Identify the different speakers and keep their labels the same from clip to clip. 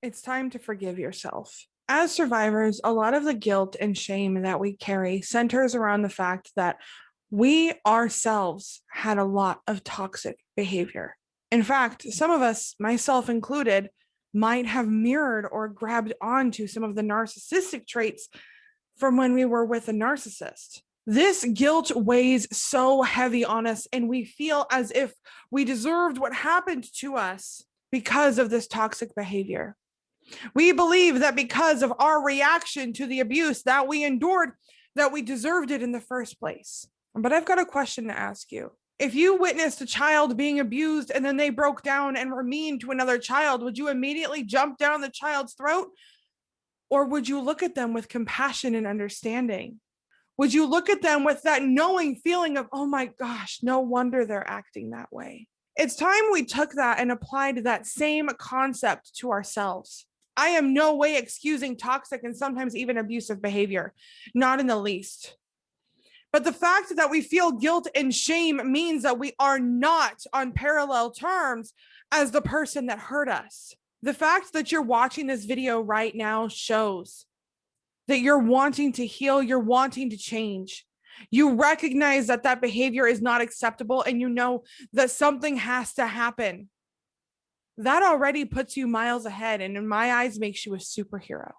Speaker 1: It's time to forgive yourself. As survivors, a lot of the guilt and shame that we carry centers around the fact that we ourselves had a lot of toxic behavior. In fact, some of us, myself included, might have mirrored or grabbed onto some of the narcissistic traits from when we were with a narcissist. This guilt weighs so heavy on us, and we feel as if we deserved what happened to us because of this toxic behavior. We believe that because of our reaction to the abuse that we endured, that we deserved it in the first place. But I've got a question to ask you. If you witnessed a child being abused and then they broke down and were mean to another child, would you immediately jump down the child's throat? Or would you look at them with compassion and understanding? Would you look at them with that knowing feeling of, oh my gosh, no wonder they're acting that way? It's time we took that and applied that same concept to ourselves. I am no way excusing toxic and sometimes even abusive behavior, not in the least. But the fact that we feel guilt and shame means that we are not on parallel terms as the person that hurt us. The fact that you're watching this video right now shows that you're wanting to heal, you're wanting to change. You recognize that that behavior is not acceptable and you know that something has to happen. That already puts you miles ahead and in my eyes makes you a superhero.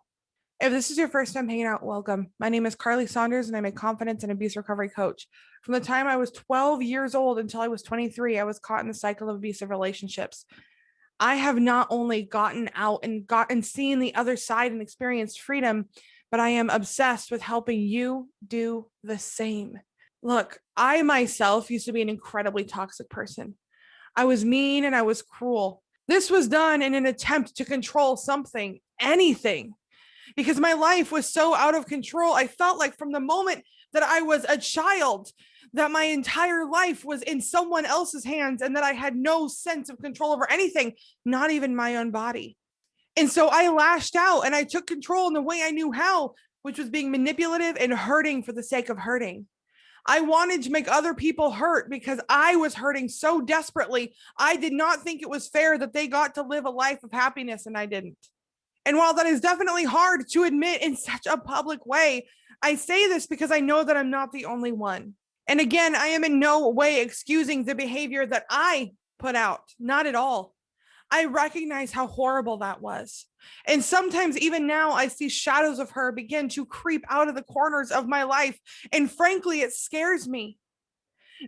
Speaker 1: If this is your first time hanging out, welcome. My name is Karleigh Saunders and I'm a confidence and abuse recovery coach. From the time I was 12 years old until I was 23, I was caught in the cycle of abusive relationships. I have not only gotten out and seen the other side and experienced freedom, but I am obsessed with helping you do the same. Look, I myself used to be an incredibly toxic person. I was mean and I was cruel. This was done in an attempt to control something, anything, because my life was so out of control. I felt like from the moment that I was a child, that my entire life was in someone else's hands and that I had no sense of control over anything, not even my own body. And so I lashed out and I took control in the way I knew how, which was being manipulative and hurting for the sake of hurting. I wanted to make other people hurt because I was hurting so desperately. I did not think it was fair that they got to live a life of happiness and I didn't. And while that is definitely hard to admit in such a public way, I say this because I know that I'm not the only one. And again, I am in no way excusing the behavior that I put out, not at all. I recognize how horrible that was. And sometimes even now I see shadows of her begin to creep out of the corners of my life. And frankly, it scares me.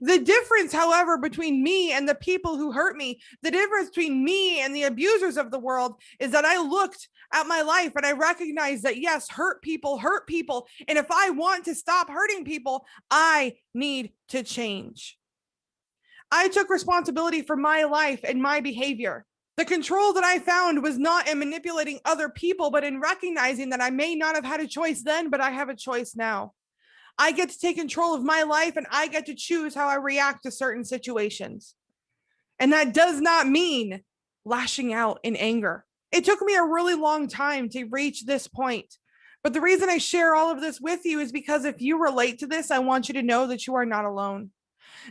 Speaker 1: The difference, however, between me and the people who hurt me, the difference between me and the abusers of the world is that I looked at my life and I recognized that yes, hurt people. And if I want to stop hurting people, I need to change. I took responsibility for my life and my behavior. The control that I found was not in manipulating other people, but in recognizing that I may not have had a choice then, but I have a choice now. I get to take control of my life and I get to choose how I react to certain situations. And that does not mean lashing out in anger. It took me a really long time to reach this point. But the reason I share all of this with you is because if you relate to this, I want you to know that you are not alone.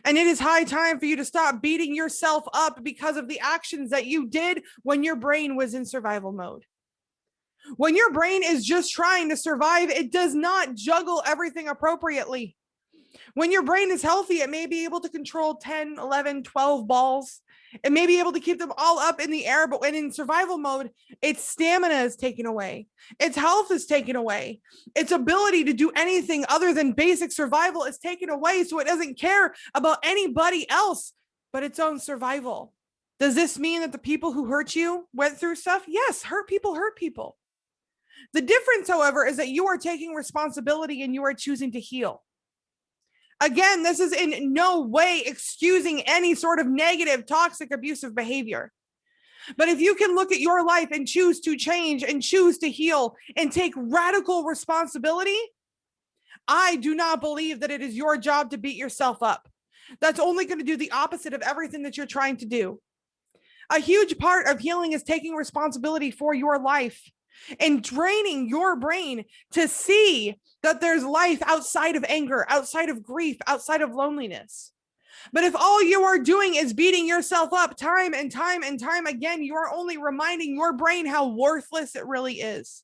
Speaker 1: And it is high time for you to stop beating yourself up because of the actions that you did when your brain was in survival mode. When your brain is just trying to survive, it does not juggle everything appropriately. When your brain is healthy, it may be able to control 10, 11, 12 balls. It may be able to keep them all up in the air, but when in survival mode, its stamina is taken away. Its health is taken away. Its ability to do anything other than basic survival is taken away, so it doesn't care about anybody else but its own survival. Does this mean that the people who hurt you went through stuff? Yes, hurt people hurt people. The difference, however, is that you are taking responsibility and you are choosing to heal. Again, this is in no way excusing any sort of negative, toxic, abusive behavior. But if you can look at your life and choose to change and choose to heal and take radical responsibility, I do not believe that it is your job to beat yourself up. That's only going to do the opposite of everything that you're trying to do. A huge part of healing is taking responsibility for your life and training your brain to see that there's life outside of anger, outside of grief, outside of loneliness. But if all you are doing is beating yourself up time and time and time again, you are only reminding your brain how worthless it really is.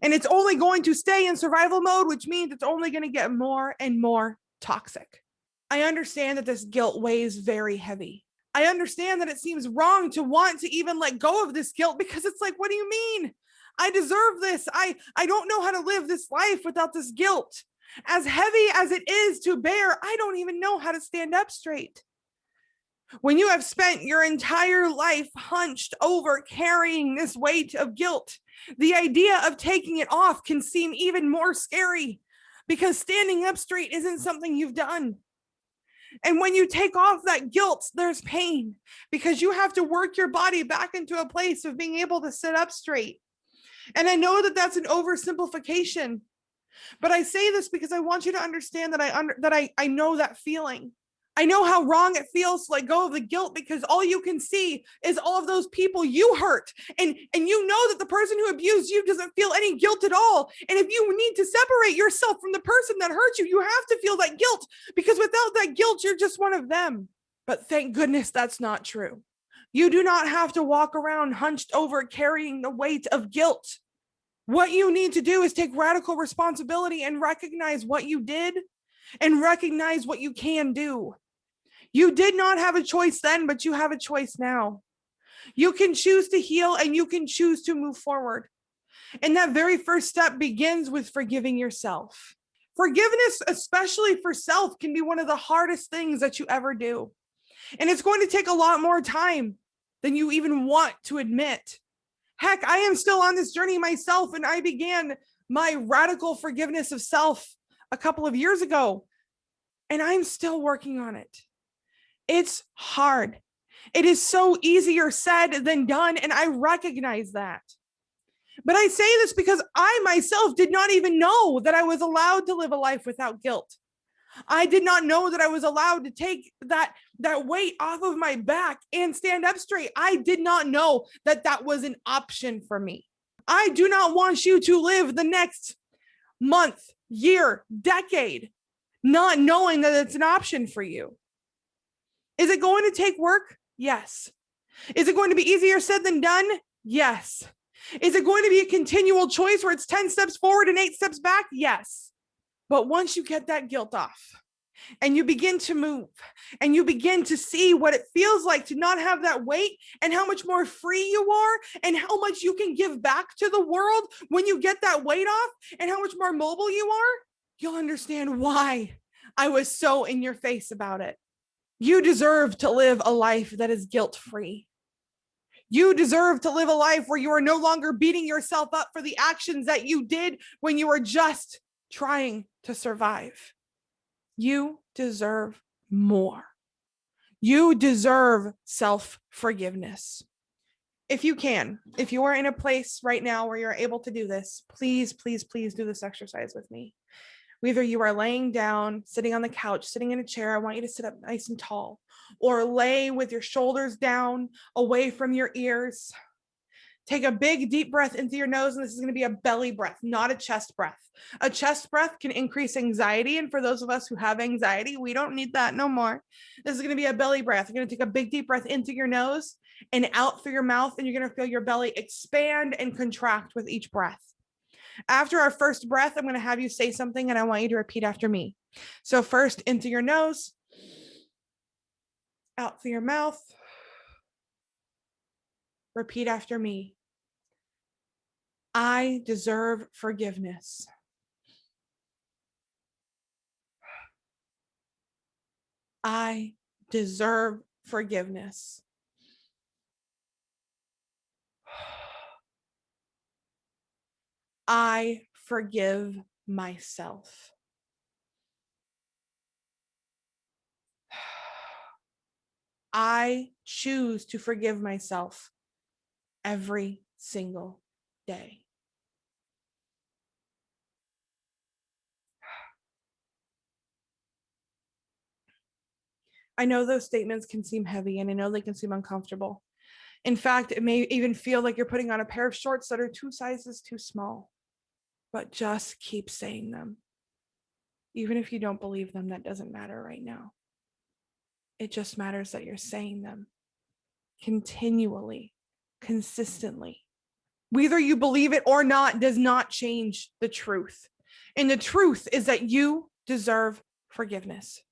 Speaker 1: And it's only going to stay in survival mode, which means it's only going to get more and more toxic. I understand that this guilt weighs very heavy. I understand that it seems wrong to want to even let go of this guilt, because it's like, what do you mean? I deserve this. I don't know how to live this life without this guilt. As heavy as it is to bear, I don't even know how to stand up straight. When you have spent your entire life hunched over carrying this weight of guilt, the idea of taking it off can seem even more scary, because standing up straight isn't something you've done. And when you take off that guilt, there's pain, because you have to work your body back into a place of being able to sit up straight. And I know that that's an oversimplification, but I say this because I want you to understand that I know that feeling. I know how wrong it feels to let go of the guilt, because all you can see is all of those people you hurt. And you know that the person who abused you doesn't feel any guilt at all. And if you need to separate yourself from the person that hurt you, you have to feel that guilt, because without that guilt, you're just one of them. But thank goodness that's not true. You do not have to walk around hunched over carrying the weight of guilt. What you need to do is take radical responsibility and recognize what you did and recognize what you can do. You did not have a choice then, but you have a choice now. You can choose to heal and you can choose to move forward. And that very first step begins with forgiving yourself. Forgiveness, especially for self, can be one of the hardest things that you ever do. And it's going to take a lot more time than you even want to admit. Heck, I am still on this journey myself, and I began my radical forgiveness of self a couple of years ago, and I'm still working on it. It's hard. It is so easier said than done, and I recognize that. But I say this because I myself did not even know that I was allowed to live a life without guilt. I did not know that I was allowed to take that weight off of my back and stand up straight. I did not know that that was an option for me. I do not want you to live the next month, year, decade, not knowing that it's an option for you. Is it going to take work? Yes. Is it going to be easier said than done? Yes. Is it going to be a continual choice where it's 10 steps forward and 8 steps back? Yes. But once you get that guilt off and you begin to move and you begin to see what it feels like to not have that weight, and how much more free you are, and how much you can give back to the world when you get that weight off, and how much more mobile you are, you'll understand why I was so in your face about it. You deserve to live a life that is guilt-free. You deserve to live a life where you are no longer beating yourself up for the actions that you did when you were just trying to survive. You deserve more. You deserve self-forgiveness. If you can, if you are in a place right now where you're able to do this, please, please, please do this exercise with me. Whether you are laying down, sitting on the couch, sitting in a chair, I want you to sit up nice and tall, or lay with your shoulders down away from your ears. Take a big deep breath into your nose, and this is going to be a belly breath, not a chest breath. A chest breath can increase anxiety, and for those of us who have anxiety, we don't need that no more. This is going to be a belly breath. You're going to take a big deep breath into your nose and out through your mouth, and you're going to feel your belly expand and contract with each breath. After our first breath, I'm going to have you say something, and I want you to repeat after me. So first, into your nose, out through your mouth. Repeat after me. I deserve forgiveness. I deserve forgiveness. I forgive myself. I choose to forgive myself every single day. I know those statements can seem heavy, and I know they can seem uncomfortable. In fact, it may even feel like you're putting on a pair of shorts that are 2 sizes too small. But just keep saying them. Even if you don't believe them, that doesn't matter right now. It just matters that you're saying them continually, consistently. Whether you believe it or not does not change the truth. And the truth is that you deserve forgiveness.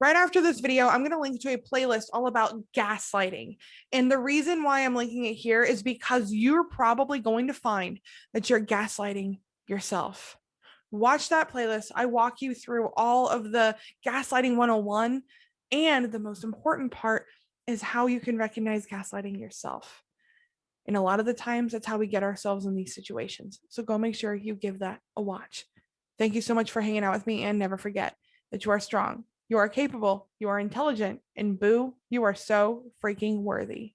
Speaker 1: Right after this video, I'm going to link to a playlist all about gaslighting. And the reason why I'm linking it here is because you're probably going to find that you're gaslighting yourself. Watch that playlist. I walk you through all of the gaslighting 101. And the most important part is how you can recognize gaslighting yourself. And a lot of the times, that's how we get ourselves in these situations. So go make sure you give that a watch. Thank you so much for hanging out with me. And never forget that you are strong, you are capable, you are intelligent, and boo, you are so freaking worthy.